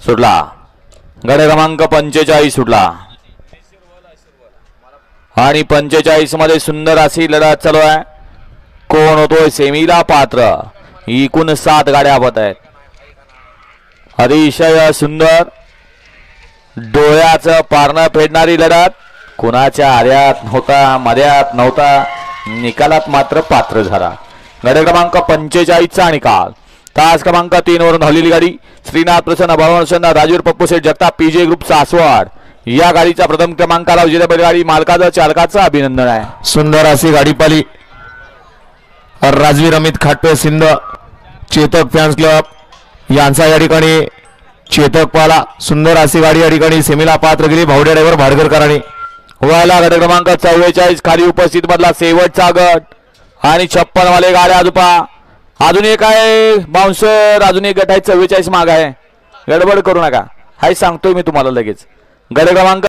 सुटला. गड क्रमांक 45 सुटला आणि 45 मध्ये सुंदर अशी लढत चालू आहे. कोण होतोय सेमीला पात्र? एकूण 7 गाड्या होत आहेत. अतिशय सुंदर डोळ्याचं पारणं फेडणारी लढत. कुणाच्या आर्यात नव्हता, मर्यात नव्हता, निकालात मात्र पात्र झाला. गड क्रमांक 45 चा निकाल. तास क्रमांक 3 वरून धावलेली गाडी श्रीनाथ प्रसन्न भवन राजूर पप्पू शेठ जगताप पीजे ग्रुप सासवड या गाडीचा प्रथम क्रमांकाला विजेता बैलगाडी मालकाचं चालकाचं अभिनंदन आहे. सुंदर अशी गाडी पाली. राजवीर अमित खाटपे सिंध चेतक फॅन्स क्लब यांचा या ठिकाणी चेतक पाला. सुंदर अशी गाडी या ठिकाणी सेमीला पात्र गेली. भावड्या ड्रायव्हर भाडकरकरांनी. व्हायला गट क्रमांक 44 खाली उपस्थित मधला शेवटचा गट आणि 56 वाले गाड्या आजोपा. अजून एक आहे बाउन्सर, अजून एक गट आहे 44 माग आहे. गडबड करू नका, हाय सांगतोय मी तुम्हाला लगेच. गट क्रमांक